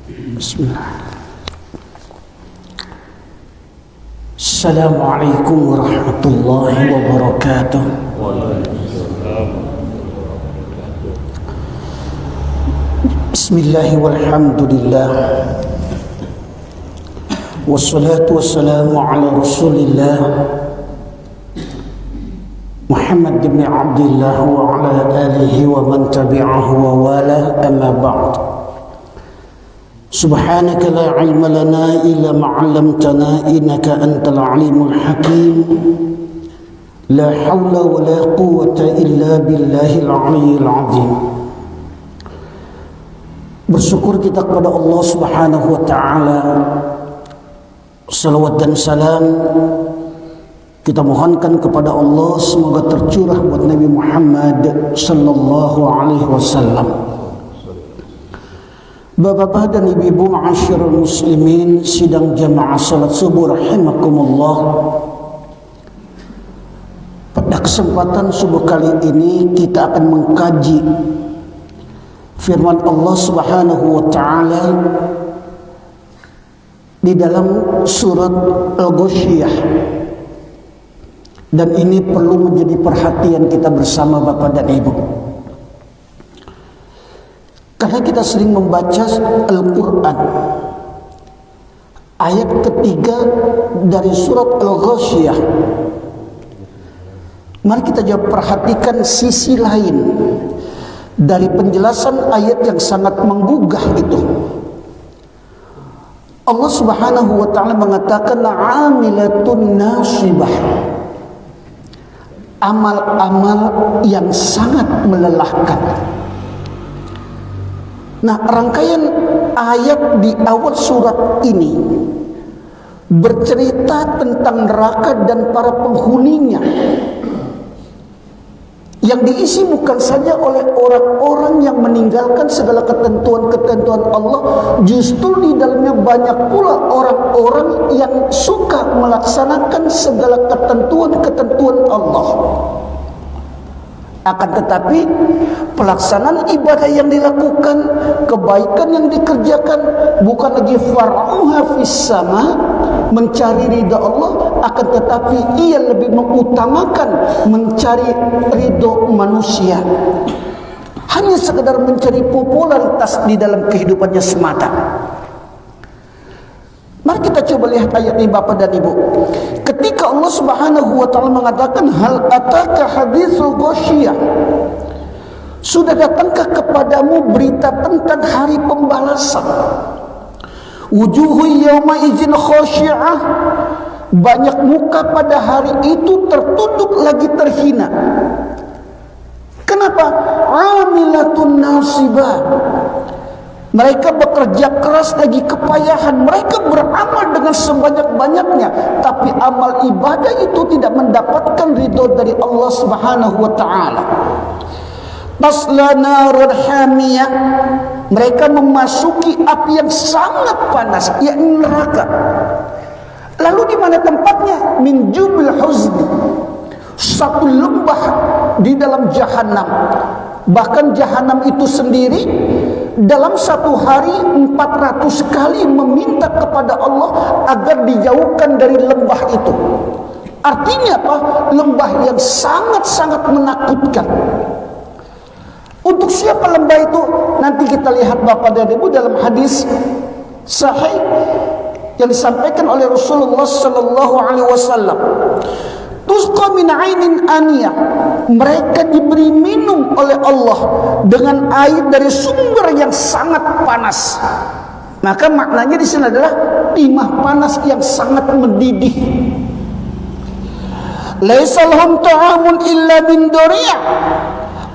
Bismillah. Assalamualaikum warahmatullahi wabarakatuh. Bismillah walhamdulillah. Wassalatu wassalamu ala Rasulillah Muhammad ibn Abdullah wa ala alihi wa man tabi'ahu wa wala, amma ba'd. Subhanaka la ilma lana illa ma 'allamtana innaka antal alimul hakim. La hawla wa la quwwata illa billahil aliyyil azim. Bersyukur kita kepada Allah Subhanahu wa taala. Salawat dan salam kita mohonkan kepada Allah, semoga tercurah buat Nabi Muhammad sallallahu alaihi wasallam. Bapak-bapak dan ibu-ibu ma'asyiral muslimin sidang jamaah salat subuh rahimakumullah. Pada kesempatan subuh kali ini kita akan mengkaji firman Allah Subhanahu wa taala di dalam surat Al-Ghasyiyah. Dan ini perlu menjadi perhatian kita bersama Bapak dan Ibu. Karena kita sering membaca Al-Quran, ayat ketiga dari surat Al-Ghasyiyah. Mari kita juga perhatikan sisi lain dari penjelasan ayat yang sangat menggugah itu. Allah Subhanahu wa ta'ala mengatakan amilatun nasibah, amal-amal yang sangat melelahkan. Nah, rangkaian ayat di awal surat ini bercerita tentang neraka dan para penghuninya, yang diisi bukan saja oleh orang-orang yang meninggalkan segala ketentuan-ketentuan Allah, justru di dalamnya banyak pula orang-orang yang suka melaksanakan segala ketentuan-ketentuan Allah. Akan tetapi pelaksanaan ibadah yang dilakukan, kebaikan yang dikerjakan bukan lagi far'uha fis sama, mencari ridha Allah, akan tetapi ia lebih mengutamakan mencari ridha manusia. Hanya sekedar mencari popularitas di dalam kehidupannya semata. Mari kita coba lihat ayat ini Bapak dan Ibu. Ketika Allah Subhanahu wa taala mengatakan hal ataka haditsul ghasyiyah, sudah datangkah kepadamu berita tentang hari pembalasan? Wujuhu yawma idzin khasyi'ah, banyak muka pada hari itu tertunduk lagi terhina. Kenapa? Amilatun nasibah, mereka bekerja keras lagi kepayahan, mereka beramal dengan sebanyak-banyaknya, tapi amal ibadah itu tidak mendapatkan ridho dari Allah Subhanahu wa taala. Tasla narun hamiyah, mereka memasuki api yang sangat panas, yakni neraka. Lalu di mana tempatnya? Min jubil huzni, satu lembah di dalam jahanam. Bahkan jahanam itu sendiri dalam satu hari 400 kali meminta kepada Allah agar dijauhkan dari lembah itu. Artinya apa? Lembah yang sangat-sangat menakutkan. Untuk siapa lembah itu? Nanti kita lihat Bapak dan Ibu dalam hadis sahih yang disampaikan oleh Rasulullah sallallahu alaihi wasallam. Tusqa min ainin aniyah, mereka diberi minum oleh Allah dengan air dari sumber yang sangat panas. Maka maknanya di sini adalah timah panas yang sangat mendidih. Laisa lahum ta'amun illa min dariya,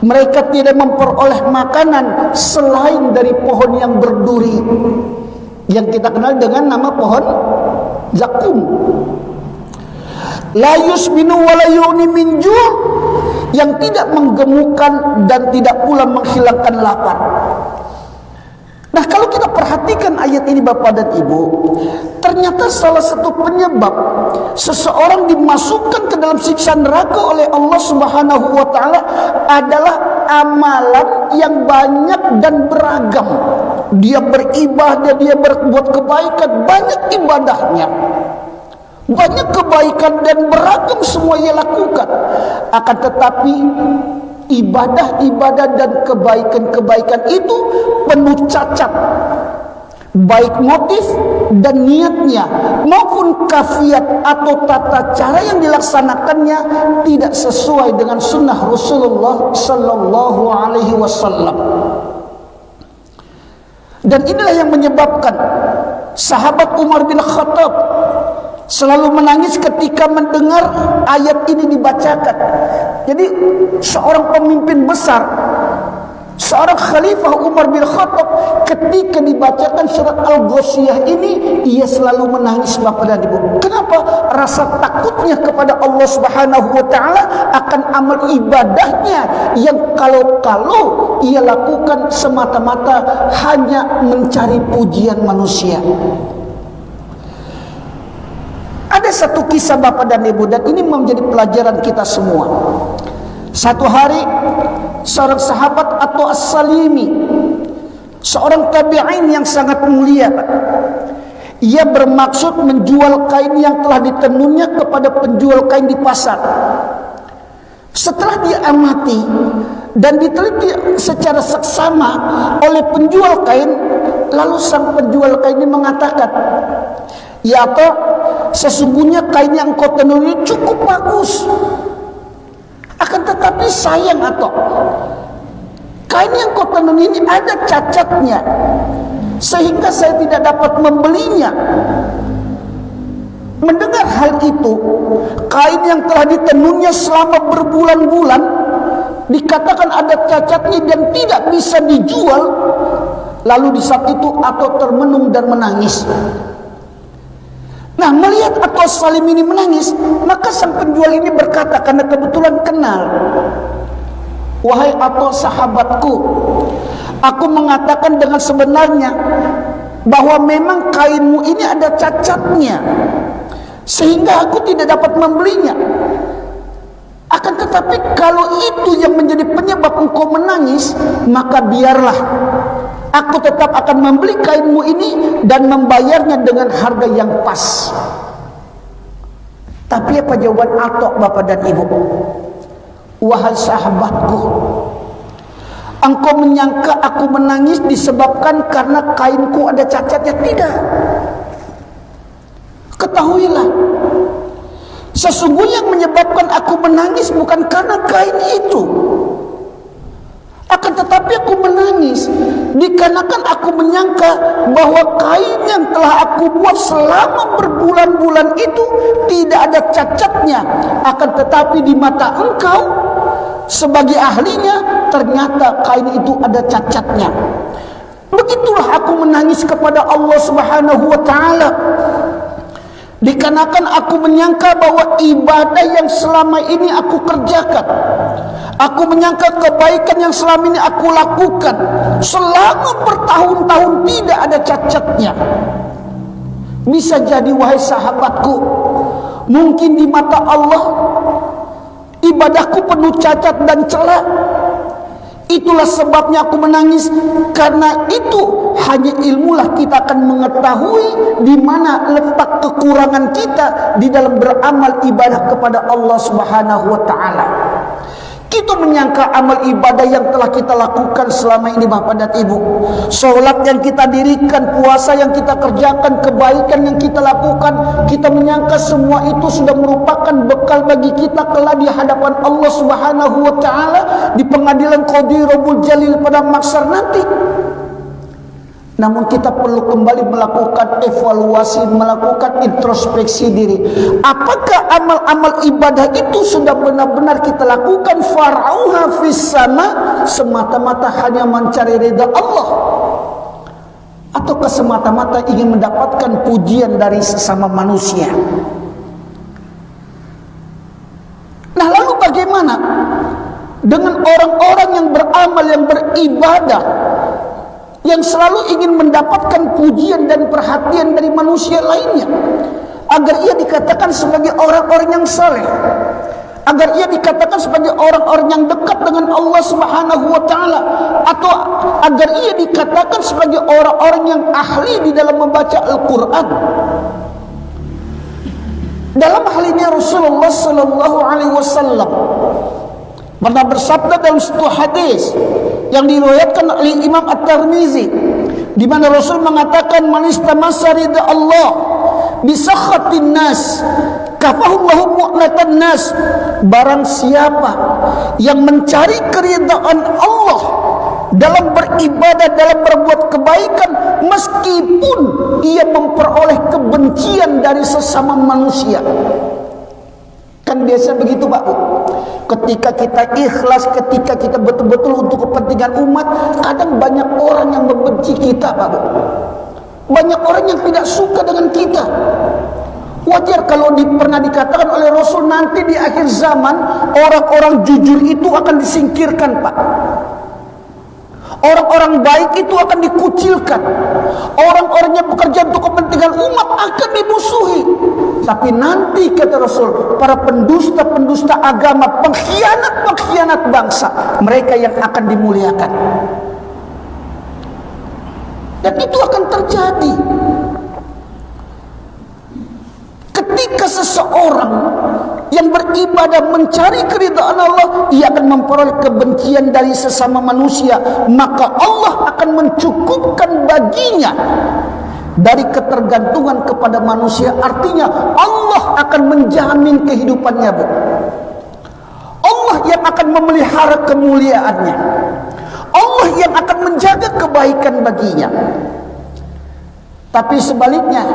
mereka tidak memperoleh makanan selain dari pohon yang berduri, yang kita kenal dengan nama pohon zakum. La yusminu wa la yughni min ju', yang tidak menggemukkan dan tidak pula menghilangkan lapar. Nah, kalau kita perhatikan ayat ini Bapak dan Ibu, ternyata salah satu penyebab seseorang dimasukkan ke dalam siksa neraka oleh Allah Subhanahu wa taala adalah amalan yang banyak dan beragam. dia beribadah, dia berbuat kebaikan, banyak ibadahnya, banyak kebaikan dan beragam semua ia lakukan. Akan tetapi ibadah-ibadah dan kebaikan-kebaikan itu penuh cacat, baik motif dan niatnya maupun kafiat atau tata cara yang dilaksanakannya tidak sesuai dengan sunnah Rasulullah sallallahu alaihi wasallam. Dan inilah yang menyebabkan sahabat Umar bin Khattab selalu menangis ketika mendengar ayat ini dibacakan. Jadi seorang pemimpin besar, seorang khalifah Umar bin Khattab, ketika dibacakan surat Al-Ghasyiyah ini, ia selalu menangis Bapak dan Ibu. Kenapa? Rasa takutnya kepada Allah Subhanahu wa taala akan amal ibadahnya yang kalau ia lakukan semata-mata hanya mencari pujian manusia. Ada satu kisah Bapak dan Ibu, dan ini menjadi pelajaran kita semua. Satu hari seorang sahabat atau As-Salimi, seorang tabi'in yang sangat mulia, ia bermaksud menjual kain yang telah ditenunnya kepada penjual kain di pasar. Setelah dia amati dan diteliti secara seksama oleh penjual kain, lalu sang penjual kain ini mengatakan, "Ya toh, sesungguhnya kain yang kau tenun ini cukup bagus. Akan tetapi sayang atau kain yang kau tenun ini ada cacatnya, sehingga saya tidak dapat membelinya." Mendengar hal itu, kain yang telah ditenunnya selama berbulan-bulan dikatakan ada cacatnya dan tidak bisa dijual. Lalu di saat itu Ato termenung dan menangis. Nah, melihat Ato Salim ini menangis, maka sang penjual ini berkata, karena kebetulan kenal, "Wahai Ato sahabatku, aku mengatakan dengan sebenarnya bahwa memang kainmu ini ada cacatnya, sehingga aku tidak dapat membelinya. Akan tetapi kalau itu yang menjadi penyebab engkau menangis, maka biarlah aku tetap akan membeli kainmu ini dan membayarnya dengan harga yang pas." Tapi apa jawaban Atok, Bapak dan Ibu? "Wahai sahabatku, engkau menyangka aku menangis disebabkan karena kainku ada cacatnya? Tidak. Ketahuilah, sesungguhnya yang menyebabkan aku menangis bukan karena kain itu. Akan tetapi aku menangis dikarenakan aku menyangka bahwa kain yang telah aku buat selama berbulan-bulan itu tidak ada cacatnya. Akan tetapi di mata engkau sebagai ahlinya, ternyata kain itu ada cacatnya. Begitulah aku menangis kepada Allah Subhanahu wa taala, dikarenakan aku menyangka bahwa ibadah yang selama ini aku kerjakan, aku menyangka kebaikan yang selama ini aku lakukan selama bertahun-tahun tidak ada cacatnya. Bisa jadi wahai sahabatku, mungkin di mata Allah ibadahku penuh cacat dan celah. Itulah sebabnya aku menangis. Karena itu hanya ilmulah kita akan mengetahui di mana letak kekurangan kita di dalam beramal ibadah kepada Allah Subhanahu wa taala. Kita menyangka amal ibadah yang telah kita lakukan selama ini, Bapak dan Ibu, sholat yang kita dirikan, puasa yang kita kerjakan, kebaikan yang kita lakukan, kita menyangka semua itu sudah merupakan bekal bagi kita kelak di hadapan Allah Subhanahu wa taala di pengadilan Qadhi Rabbul Jalil pada mahsyar nanti. Namun kita perlu kembali melakukan evaluasi, melakukan introspeksi diri. Apakah amal-amal ibadah itu sudah benar-benar kita lakukan far'auha fis sama, semata-mata hanya mencari ridha Allah, ataukah semata-mata ingin mendapatkan pujian dari sesama manusia? Nah, lalu bagaimana dengan orang-orang yang beramal, yang beribadah, yang selalu ingin mendapatkan pujian dan perhatian dari manusia lainnya agar ia dikatakan sebagai orang-orang yang saleh, agar ia dikatakan sebagai orang-orang yang dekat dengan Allah Subhanahu wa taala, atau agar ia dikatakan sebagai orang-orang yang ahli di dalam membaca Al-Qur'an. Dalam hal ini Rasulullah sallallahu alaihi wasallam pernah bersabda dalam satu hadis yang diriwayatkan oleh Imam At-Tirmizi, di mana Rasul mengatakan, man istamassa ridha Allah bi sakhatin nas kafahullahu mu'natan nas. Barang siapa yang mencari keridhaan Allah dalam beribadah, dalam berbuat kebaikan, meskipun ia memperoleh kebencian dari sesama manusia. Kan biasa begitu Pak Bu, ketika kita ikhlas, ketika kita betul-betul untuk kepentingan umat, kadang banyak orang yang membenci kita Pak Bu, banyak orang yang tidak suka dengan kita. Wajar kalau pernah dikatakan oleh Rasul, nanti di akhir zaman orang-orang jujur itu akan disingkirkan Pak, orang-orang baik itu akan dikucilkan, orang-orang yang bekerja untuk kepentingan umat akan dimusuhi. Tapi nanti kata Rasul, para pendusta-pendusta agama, pengkhianat-pengkhianat bangsa, mereka yang akan dimuliakan. Dan itu akan terjadi ketika seseorang yang beribadah mencari keridhaan Allah, ia akan memperoleh kebencian dari sesama manusia, maka Allah akan mencukupkan baginya dari ketergantungan kepada manusia. Artinya Allah akan menjamin kehidupannya Bu. Allah yang akan memelihara kemuliaannya, Allah yang akan menjaga kebaikan baginya. Tapi sebaliknya,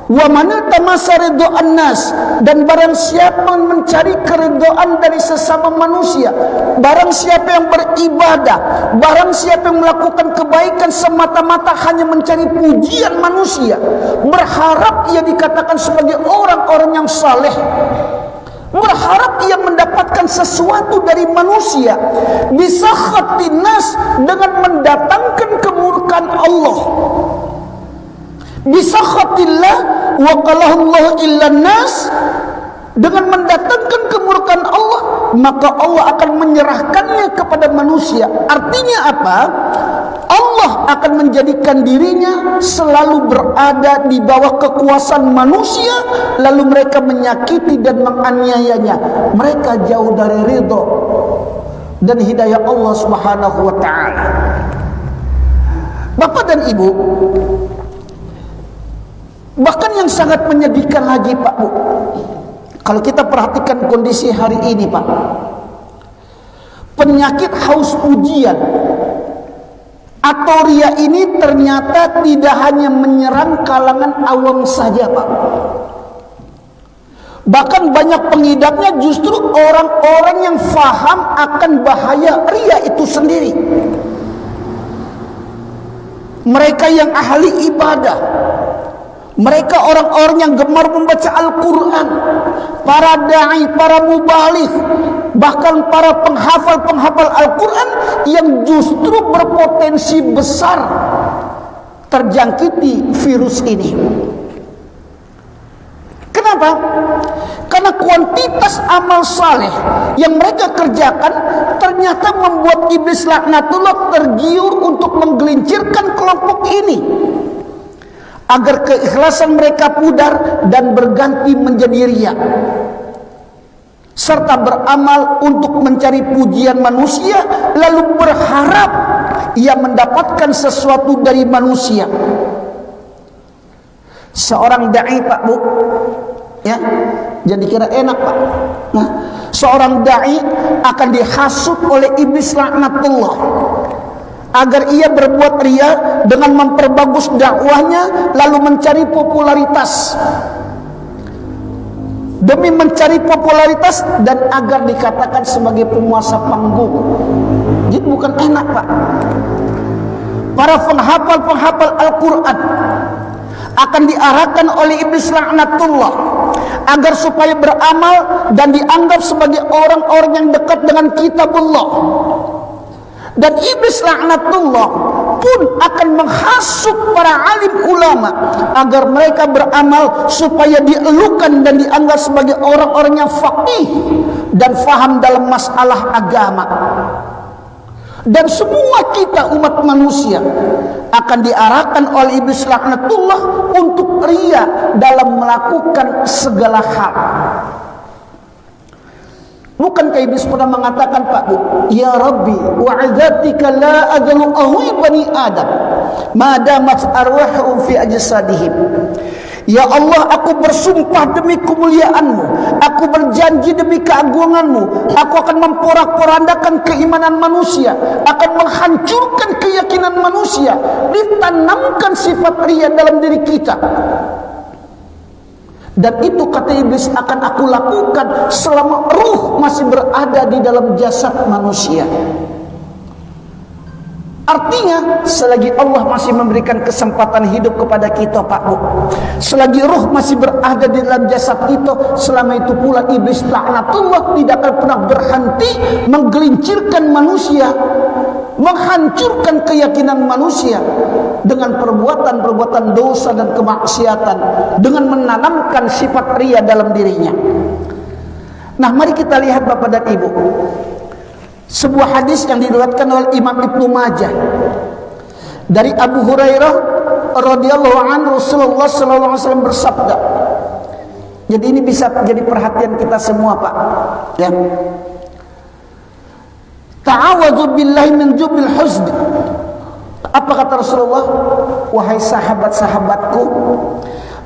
wa man tamassa ridhaan nas, dan barang siapa yang mencari keridhaan dari sesama manusia, barang siapa yang beribadah, barang siapa yang melakukan kebaikan semata-mata hanya mencari pujian manusia, berharap ia dikatakan sebagai orang-orang yang saleh, berharap ia mendapatkan sesuatu dari manusia, bisa khatinas, dengan mendatangkan kemurkaan Allah, bisa khatillah wa qalahullahu illa nas, dengan mendatangkan kemurkaan Allah, maka Allah akan menyerahkannya kepada manusia. Artinya apa? Allah akan menjadikan dirinya selalu berada di bawah kekuasaan manusia, lalu mereka menyakiti dan menganiayanya. Mereka jauh dari ridho dan hidayah Allah Subhanahu wa taala. Bapak dan Ibu, bahkan yang sangat menyedihkan lagi Pak Bu, kalau kita perhatikan kondisi hari ini Pak, penyakit haus pujian atau ria ini ternyata tidak hanya menyerang kalangan awam saja Pak, bahkan banyak pengidapnya justru orang-orang yang faham akan bahaya ria itu sendiri. Mereka yang ahli ibadah, mereka orang-orang yang gemar membaca Al-Quran, para da'i, para mubaligh, bahkan para penghafal-penghafal Al-Quran yang justru berpotensi besar terjangkiti virus ini. Kenapa? Karena kuantitas amal saleh yang mereka kerjakan ternyata membuat iblis laknatullah tergiur untuk menggelincirkan kelompok ini, agar keikhlasan mereka pudar dan berganti menjadi riya, serta beramal untuk mencari pujian manusia, lalu berharap ia mendapatkan sesuatu dari manusia. Seorang da'i Pak Bu, ya, jadi kira enak Pak. Nah, seorang da'i akan dihasut oleh iblis laknatullah agar ia berbuat ria dengan memperbagus dakwahnya, lalu mencari popularitas, demi mencari popularitas dan agar dikatakan sebagai penguasa panggung. Jadi bukan enak Pak. Para penghafal-penghafal Al-Quran akan diarahkan oleh iblis laknatullah agar supaya beramal dan dianggap sebagai orang-orang yang dekat dengan kitabullah. Dan iblis laknatullah pun akan menghasut para alim ulama agar mereka beramal supaya dielukan dan dianggap sebagai orang-orang yang faqih dan faham dalam masalah agama. Dan semua kita umat manusia akan diarahkan oleh iblis laknatullah untuk ria dalam melakukan segala hal. Bukankah iblis pernah mengatakan, Pak Bu, ya Rabbi wa'adzatika la ajalu ahwi bani Adam madamat arwahum fi ajsadihim. Ya Allah, aku bersumpah demi kemuliaan-Mu, aku berjanji demi keagungan-Mu, aku akan memporak-porandakan keimanan manusia, akan menghancurkan keyakinan manusia, ditanamkan sifat riya dalam diri kita. Dan itu kata iblis akan aku lakukan selama ruh masih berada di dalam jasad manusia. Artinya selagi Allah masih memberikan kesempatan hidup kepada kita, Pak Bu, selagi ruh masih berada di dalam jasad kita, selama itu pula iblis laknatullah tidak akan pernah berhenti menggelincirkan manusia, menghancurkan keyakinan manusia dengan perbuatan-perbuatan dosa dan kemaksiatan, dengan menanamkan sifat riya dalam dirinya. Nah, mari kita lihat Bapak dan Ibu, sebuah hadis yang diriwayatkan oleh Imam Ibnu Majah dari Abu Hurairah radhiyallahu anhu, Rasulullah sallallahu alaihi wasallam bersabda. Jadi ini bisa jadi perhatian kita semua, Pak, ya. Ta'awadzu billahi min jubil husd. Apa kata Rasulullah? Wahai sahabat-sahabatku,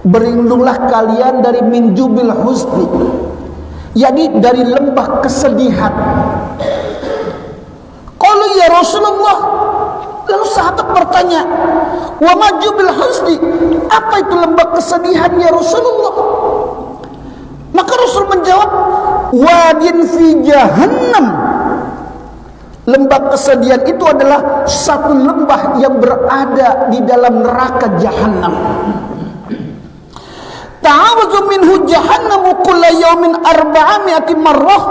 berlindunglah kalian dari min jubil husdi, yakni dari lembah kesedihan. Qalu ya Rasulullah. Lalu sahabat bertanya, wa ma jubil husdi? Apa itu lembah kesedihan ya Rasulullah? Maka Rasul menjawab, wadin fi jahannam. Lembah kesedihan itu adalah satu lembah yang berada di dalam neraka Jahannam. Ta'awudzu minhu jahannamu kulla yaumin 400 marrah.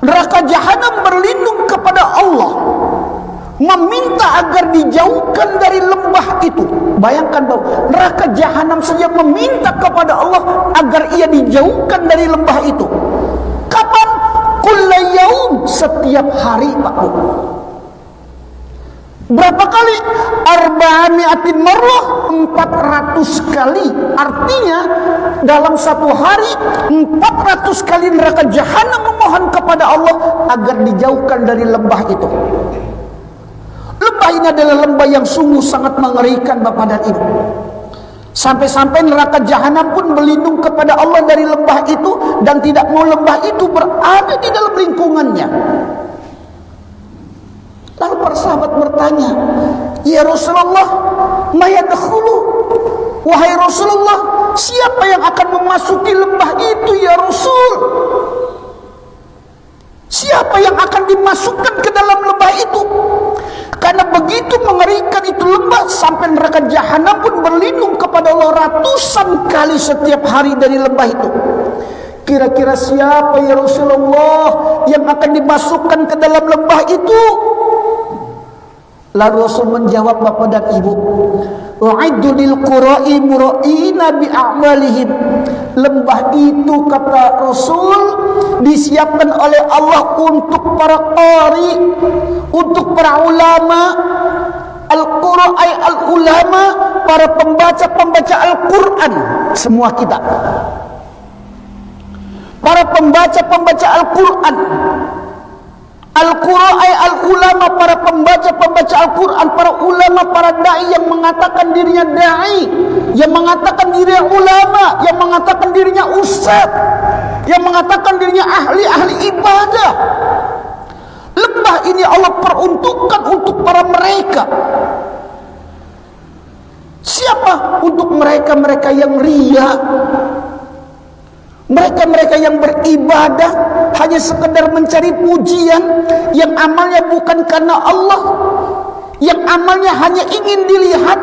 Neraka Jahannam berlindung kepada Allah, meminta agar dijauhkan dari lembah itu. Bayangkan bahwa neraka Jahannam saja meminta kepada Allah agar ia dijauhkan dari lembah itu. Kapan? Kullayaum, setiap hari, Pak Bu. Berapa kali? 400 marrah, 400 kali. Artinya dalam satu hari 400 kali neraka Jahannam memohon kepada Allah agar dijauhkan dari lembah itu. Lembah ini adalah lembah yang sungguh sangat mengerikan, Bapak dan Ibu. Sampai-sampai neraka Jahannam pun berlindung kepada Allah dari lembah itu dan tidak mau lembah itu berada di dalam lingkungannya. Lalu para sahabat bertanya, ya Rasulullah, ma yadkhulu? Wahai Rasulullah, siapa yang akan memasuki lembah itu ya Rasul? Siapa yang akan dimasukkan ke dalam lembah itu? Karena begitu mengerikan itu lembah, sampai neraka Jahannam pun berlindung kepada Allah ratusan kali setiap hari dari lembah itu. Kira-kira siapa ya Rasulullah yang akan dimasukkan ke dalam lembah itu? Lalu Rasul menjawab, Bapak dan Ibu, wa'iddu lil qura'i mura'ina bi'a'malihim. Lembah itu, kata Rasul, disiapkan oleh Allah untuk para qari, untuk para ulama. Al-qura'i al-ulama, para pembaca-pembaca Al-Quran, semua kita, para pembaca-pembaca Al-Quran. Al-Qura'i al-ulama, para pembaca-pembaca Al-Quran, para ulama, para da'i yang mengatakan dirinya da'i, yang mengatakan dirinya ulama, yang mengatakan dirinya ustaz, yang mengatakan dirinya ahli-ahli ibadah. Lembah ini Allah peruntukkan untuk para mereka. Siapa? Untuk mereka-mereka yang riya, mereka-mereka yang beribadah hanya sekedar mencari pujian, yang amalnya bukan karena Allah, yang amalnya hanya ingin dilihat,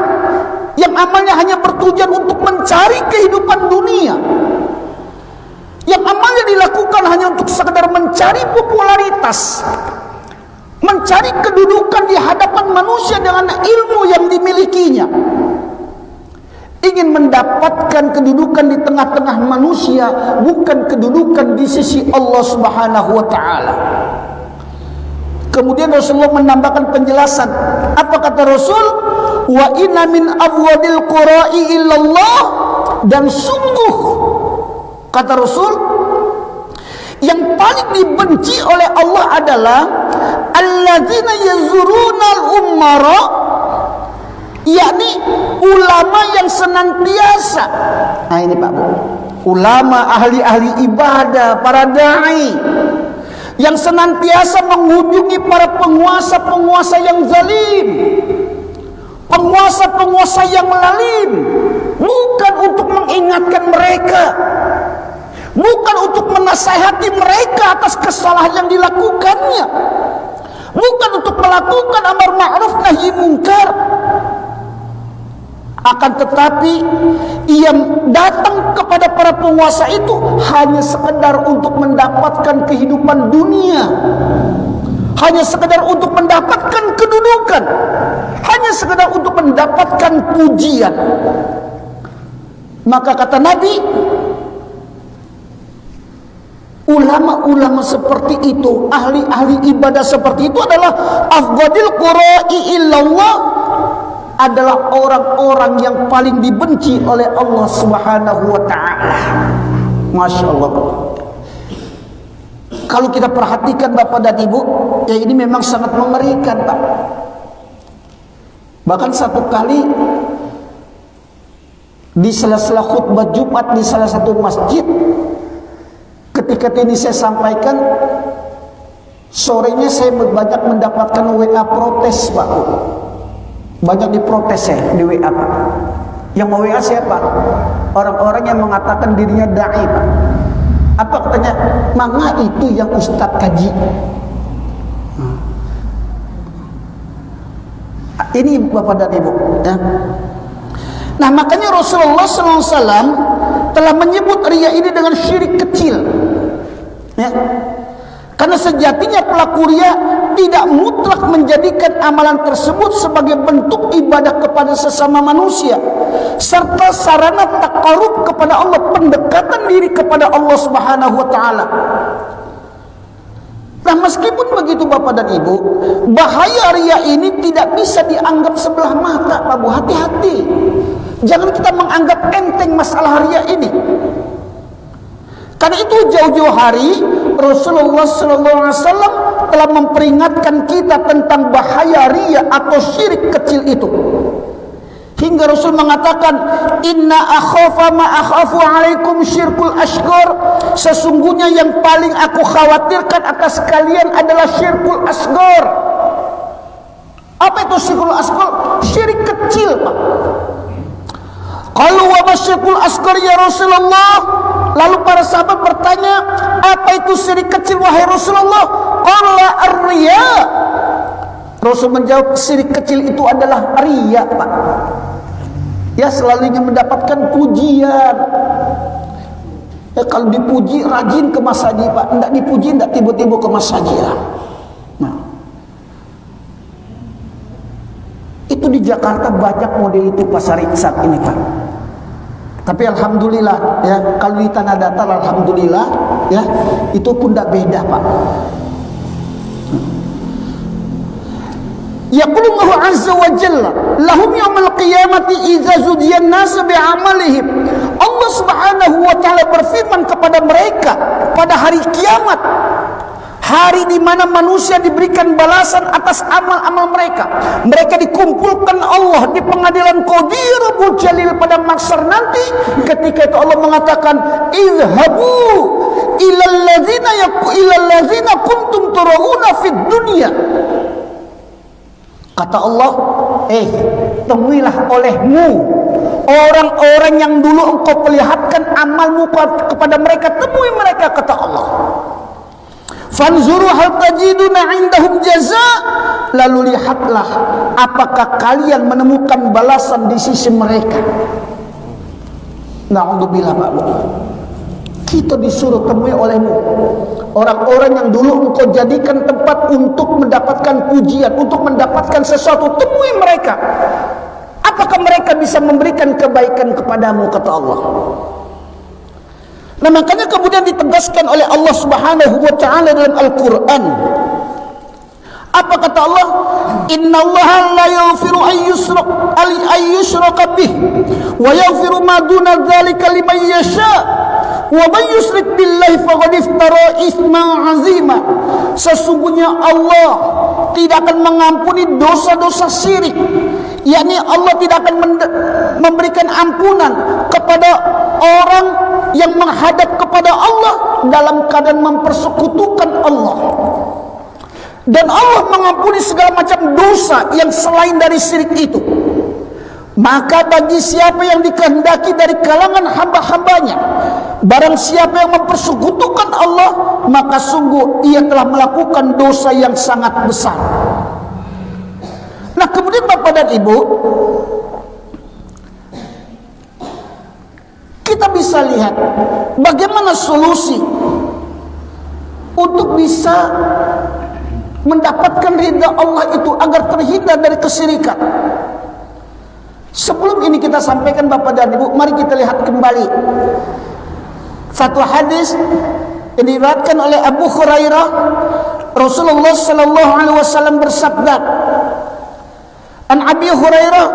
yang amalnya hanya bertujuan untuk mencari kehidupan dunia, yang amalnya dilakukan hanya untuk sekedar mencari popularitas, mencari kedudukan di hadapan manusia dengan ilmu yang dimilikinya, ingin mendapatkan kedudukan di tengah-tengah manusia, bukan kedudukan di sisi Allah Subhanahu wa taala. Kemudian Rasulullah menambahkan penjelasan. Apa kata Rasul? Wa inna min abwadil qura'i illallah, dan sungguh kata Rasul, yang paling dibenci oleh Allah adalah alladzina yazuruna al-ummara, yakni ulama yang senantiasa, nah ini Pak Bu, ulama ahli-ahli ibadah, para dai yang senantiasa mengunjungi para penguasa-penguasa yang zalim, penguasa-penguasa yang lalim, bukan untuk mengingatkan mereka, bukan untuk menasihati mereka atas kesalahan yang dilakukannya, bukan untuk melakukan amar ma'ruf nahi munkar, akan tetapi ia datang kepada para penguasa itu hanya sekedar untuk mendapatkan kehidupan dunia, hanya sekedar untuk mendapatkan kedudukan, hanya sekedar untuk mendapatkan pujian. Maka kata Nabi, ulama-ulama seperti itu, ahli-ahli ibadah seperti itu adalah afdalil qura'i illallah, adalah orang-orang yang paling dibenci oleh Allah Subhanahu wa taala. Masya Allah. Kalau kita perhatikan Bapak dan Ibu, ya ini memang sangat mengerikan, Pak. Bahkan satu kali di sela-sela khutbah Jumat di salah satu masjid, ketika ini saya sampaikan, sorenya saya banyak mendapatkan WA protes, Pak. Banyak diprotes saya di WA, Pak. Yang mau WA siapa? Orang-orang yang mengatakan dirinya dai, Pak. Apa katanya? Manga itu yang Ustadz kaji. Ini Bapak dan Ibu, ya. Nah, makanya Rasulullah SAW telah menyebut riya ini dengan syirik kecil, ya. Karena sejatinya pelaku riya tidak mutlak menjadikan amalan tersebut sebagai bentuk ibadah kepada sesama manusia, serta sarana taqarrub kepada Allah, pendekatan diri kepada Allah Subhanahu wa taala. Nah, meskipun begitu Bapak dan Ibu, bahaya riya ini tidak bisa dianggap sebelah mata, Pak Bu. Hati-hati. Jangan kita menganggap enteng masalah riya ini. Karena itu jauh-jauh hari Rasulullah SAW telah memperingatkan kita tentang bahaya riya atau syirik kecil itu. Hingga Rasul mengatakan, inna akhafa ma akhafu alaikum syirkul asghar, sesungguhnya yang paling aku khawatirkan atas kalian adalah syirkul asghar. Apa itu syirkul asghar? Syirik kecil, Pak. Qalu wa masyirkul asghar ya Rasulullah. Lalu para sahabat bertanya, apa itu syirik kecil wahai Rasulullah? Qala ar-riya. Rasul menjawab, syirik kecil itu adalah riya, Pak. Ya, selalu ingin mendapatkan pujian. Ya, kalau dipuji rajin ke masjid, Pak. Tidak dipuji, tidak tiba-tiba ke masjid. Nah, itu di Jakarta banyak model itu pasar iksak ini, Pak. Tapi alhamdulillah, ya, kalau di tanah datar alhamdulillah, ya, itu pun tidak beda, Pak. Yaqulullahu azza wa jalla lahum yawmal qiyamati idza zudiyan nas bi'amalihim. Allah Subhanahu wa taala berfirman kepada mereka pada hari kiamat, hari di mana manusia diberikan balasan atas amal-amal mereka. Mereka dikumpulkan Allah di pengadilan Qadir Rabbul Jalil pada mahsyar nanti. Ketika itu Allah mengatakan, "Izhabu ilal ladzina kuntum turauna fid dunya." Kata Allah, temuilah olehmu orang-orang yang dulu engkau perlihatkan amalmu kepada mereka, temui mereka, kata Allah. Fanzuru hal tajiduna indahum jaza, lalu lihatlah apakah kalian menemukan balasan di sisi mereka. Na'udzubillah, Pak. Kita disuruh temui olehmu orang-orang yang dulu engkau jadikan tempat untuk mendapatkan pujian, untuk mendapatkan sesuatu, temui mereka. Apakah mereka bisa memberikan kebaikan kepadamu, kata Allah. Nah, makanya kemudian ditegaskan oleh Allah Subhanahu wa taala dalam Al-Qur'an. Apa kata Allah? Innallaha la yaghfiru an yushraka bih wa yaghfiru ma duna dzalika liman yasha wa man yusyrik billahi faqad iftara isman azima. Sesungguhnya Allah tidak akan mengampuni dosa-dosa syirik, yakni Allah tidak akan memberikan ampunan kepada orang yang menghadap kepada Allah dalam keadaan mempersekutukan Allah. Dan Allah mengampuni segala macam dosa yang selain dari syirik itu. Maka bagi siapa yang dikehendaki dari kalangan hamba-hambanya, barang siapa yang mempersekutukan Allah, maka sungguh ia telah melakukan dosa yang sangat besar. Nah, kemudian Bapak dan Ibu, kita bisa lihat bagaimana solusi untuk bisa mendapatkan ridha Allah itu agar terhindar dari kesyirikan. Sebelum ini kita sampaikan Bapak dan Ibu, mari kita lihat kembali satu hadis yang diriwayatkan oleh Abu Hurairah. Rasulullah sallallahu alaihi wasallam bersabda, an Abi Hurairah,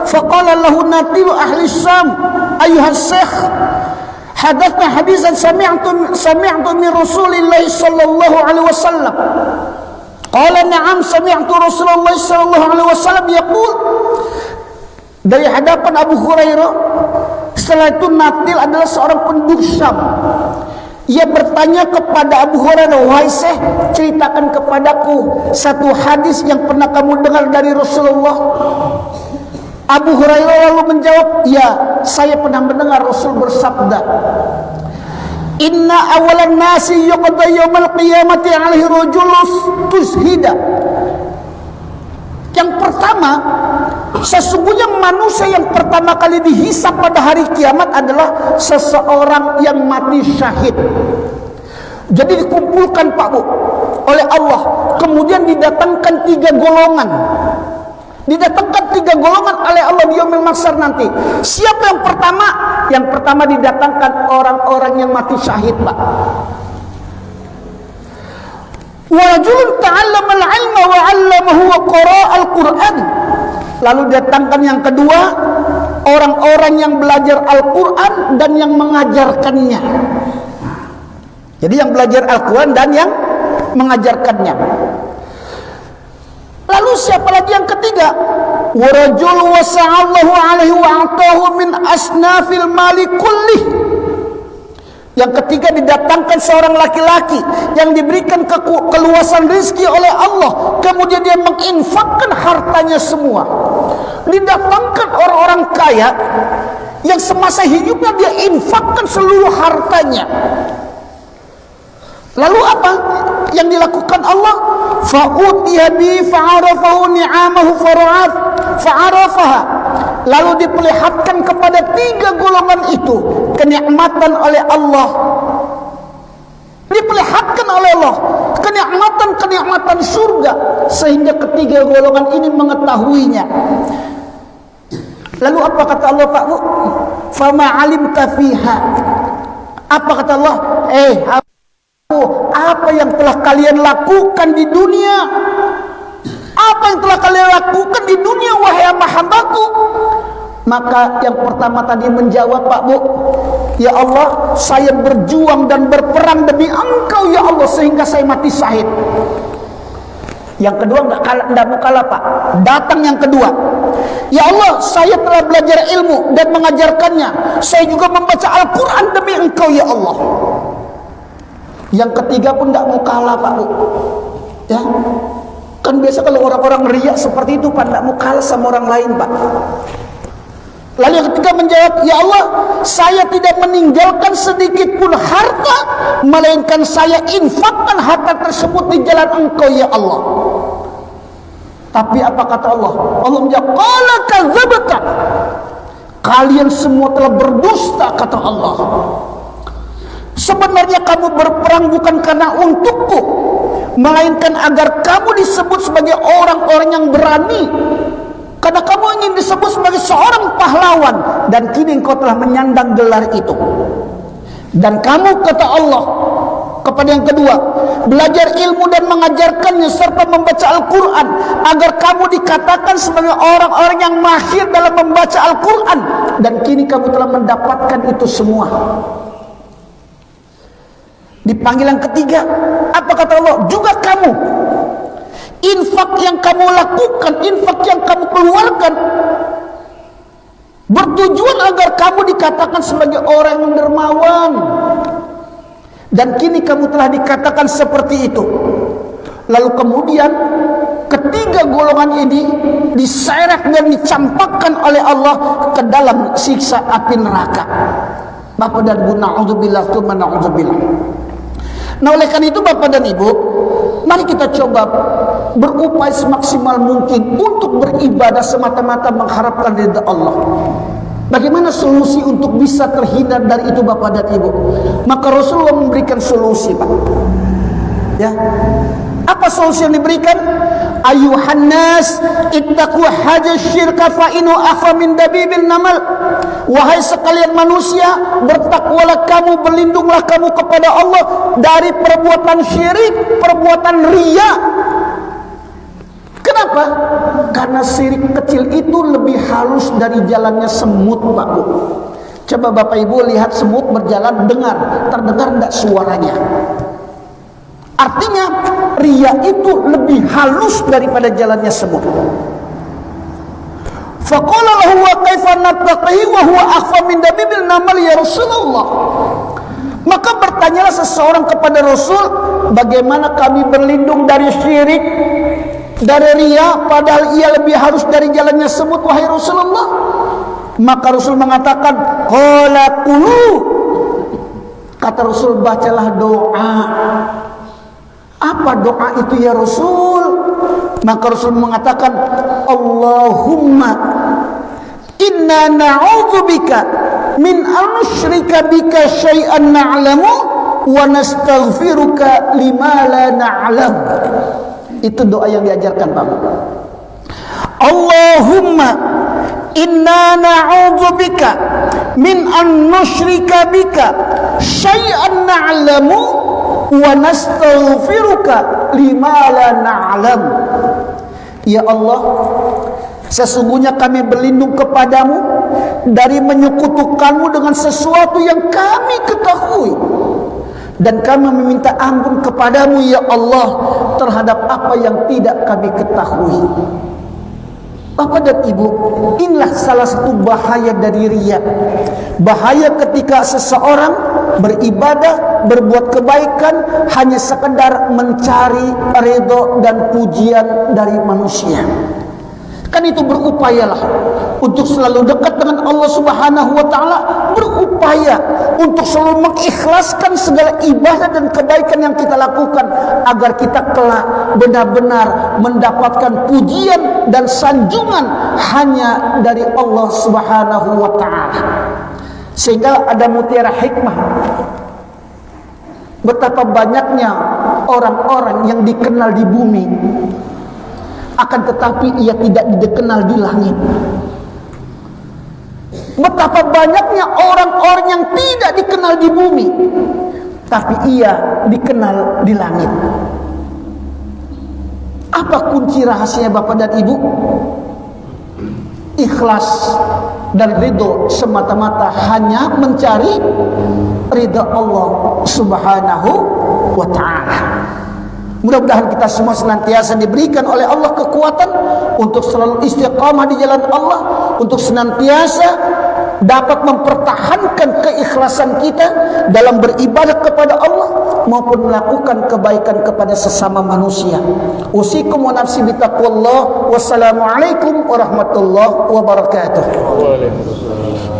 faqala lahu natilu ahli Syam, ayuhas syekh, hadatsna hadisan sami'tu min Rasulillah sallallahu alaihi wasallam. Qala na'am sami'tu Rasulullah sallallahu alaihi wasallam yaqul. Dari hadapan Abu Hurairah, setelah itu Natil adalah seorang penduduk Syam. Ia bertanya kepada Abu Hurairah, wahai Syekh, ceritakan kepadaku satu hadis yang pernah kamu dengar dari Rasulullah. Abu Hurairah lalu menjawab, ya, saya pernah mendengar Rasul bersabda, inna awalan nasi yuqda yawmal qiyamati alaihi rajulus tushhida. Yang pertama, sesungguhnya manusia yang pertama kali dihisab pada hari kiamat adalah seseorang yang mati syahid. Jadi dikumpulkan Pak Bu oleh Allah, kemudian didatangkan 3 golongan. Didatangkan 3 golongan oleh Allah di yaumil mahsyar nanti. Siapa yang pertama? Yang pertama didatangkan orang-orang yang mati syahid, Pak. Wa rajulun ta'allama al-'ilma wa 'allamahu wa qara'a al-Qur'an. Lalu didatangkan yang kedua, orang-orang yang belajar Al-Qur'an dan yang mengajarkannya. Jadi yang belajar Al-Qur'an dan yang mengajarkannya. Lalu siapa lagi yang ketiga? Wa rajul wasa'allahu 'alaihi wa 'atahu min asnafil mali kullih. Yang ketiga didatangkan seorang laki-laki yang diberikan keluasan rezeki oleh Allah, kemudian dia menginfakkan hartanya semua. Didatangkan orang-orang kaya yang semasa hidupnya dia infakkan seluruh hartanya. Lalu apa yang dilakukan Allah? Fa'utiya bi fa'arafahu ni'amahu fa'arafaha. Lalu diperlihatkan kepada 3 golongan itu kenikmatan oleh Allah. Diperlihatkan oleh Allah kenikmatan surga, sehingga ketiga golongan ini mengetahuinya. Lalu apa kata Allah, Pak Bu? Fama alimta fiha. Apa kata Allah? Apa yang telah kalian lakukan di dunia? Apa yang telah kalian lakukan di dunia, wahai hamba-hambaku? Maka yang pertama tadi menjawab, Pak Bu, ya Allah, saya berjuang dan berperang demi Engkau ya Allah, sehingga saya mati syahid. Yang kedua enggak mau kalah, Pak. Datang yang kedua, ya Allah, saya telah belajar ilmu dan mengajarkannya. Saya juga membaca Al-Quran demi Engkau ya Allah. Yang ketiga pun enggak mau kalah, Pak Bu. Ya, kan biasa kalau orang-orang riak seperti itu, Pak, enggak mau kalah sama orang lain, Pak. Lalu yang ketiga menjawab, ya Allah, saya tidak meninggalkan sedikit pun harta, melainkan saya infakkan harta tersebut di jalan Engkau ya Allah. Tapi apa kata Allah? Allah menjawab, qala kadzabta. Kalian semua telah berdusta, kata Allah. Sebenarnya kamu berperang bukan karena untukku, melainkan agar kamu disebut sebagai orang-orang yang berani. Karena kamu ingin disebut sebagai seorang pahlawan, dan kini engkau telah menyandang gelar itu. Dan kamu, kata Allah kepada yang kedua, belajar ilmu dan mengajarkannya serta membaca Al-Quran, agar kamu dikatakan sebagai orang-orang yang mahir dalam membaca Al-Quran. Dan kini kamu telah mendapatkan itu semua. Dipanggil yang ketiga, apa kata Allah? Juga kamu, infak yang kamu lakukan, infak yang kamu keluarkan, bertujuan agar kamu dikatakan sebagai orang yang dermawan. Dan kini kamu telah dikatakan seperti itu. Lalu kemudian ketiga golongan ini diseret dan dicampakkan oleh Allah ke dalam siksa api neraka. Bapak dan Ibu, na'udzubillah, tsumma na'udzubillah. Nah, oleh karena itu Bapak dan Ibu, mari kita coba berupaya semaksimal mungkin untuk beribadah semata-mata mengharapkan ridha Allah. Bagaimana solusi untuk bisa terhindar dari itu Bapak dan Ibu? Maka Rasulullah memberikan solusi, Pak. Ya. Apa solusi yang diberikan? Ayuhan nas ittaqu haja syirka fa inu akhfa min dabibil namal. Wahai sekalian manusia, bertakwalah kamu, berlindunglah kamu kepada Allah dari perbuatan syirik, perbuatan riya. Kenapa? Karena syirik kecil itu lebih halus dari jalannya semut, Pak Bu. Coba Bapak Ibu lihat semut berjalan, terdengar enggak suaranya? Artinya riya itu lebih halus daripada jalannya semut. Faqala lahu wa kaifa nattaqihi wa huwa akhfa min dabibil namal ya Rasulullah. Maka bertanyalah seseorang kepada Rasul, bagaimana kami berlindung dari syirik, dari riya, padahal ia lebih halus dari jalannya semut, wahai Rasulullah? Maka Rasul mengatakan, qala qulu. Kata Rasul, bacalah doa. Apa doa itu ya Rasul? Maka Rasul mengatakan, Allahumma inna na'udzubika min anusyrika bika syai'an na'lamu wa nastaghfiruka lima la na'lam. Itu doa yang diajarkan Pak. Allahumma inna na'udzubika min anusyrika bika syai'an na'lamu wa nastaghfiruka lima la na'lam. Ya Allah, sesungguhnya kami berlindung kepadamu dari menyekutukanmu dengan sesuatu yang kami ketahui, dan kami meminta ampun kepadamu ya Allah terhadap apa yang tidak kami ketahui. Bapak dan Ibu, inilah salah satu bahaya dari riya. Bahaya ketika seseorang beribadah, berbuat kebaikan hanya sekedar mencari ridho dan pujian dari manusia. Kan itu berupayalah untuk selalu dekat dengan Allah Subhanahu wa taala, berupaya untuk selalu mengikhlaskan segala ibadah dan kebaikan yang kita lakukan agar kita kelak benar-benar mendapatkan pujian dan sanjungan hanya dari Allah Subhanahu wa taala. Sehingga ada mutiara hikmah. Betapa banyaknya orang-orang yang dikenal di bumi, akan tetapi ia tidak dikenal di langit. Betapa banyaknya orang-orang yang tidak dikenal di bumi, tapi ia dikenal di langit. Apa kunci rahasianya Bapak dan Ibu? Ikhlas dan ridho semata-mata hanya mencari ridha Allah Subhanahu wa ta'ala. Mudah-mudahan kita semua senantiasa diberikan oleh Allah kekuatan untuk selalu istiqamah di jalan Allah, untuk senantiasa dapat mempertahankan keikhlasan kita dalam beribadah kepada Allah maupun melakukan kebaikan kepada sesama manusia. Usikum wa nafsi bitaqwallah. Wassalamualaikum warahmatullahi wabarakatuh. Waalaikumsalam.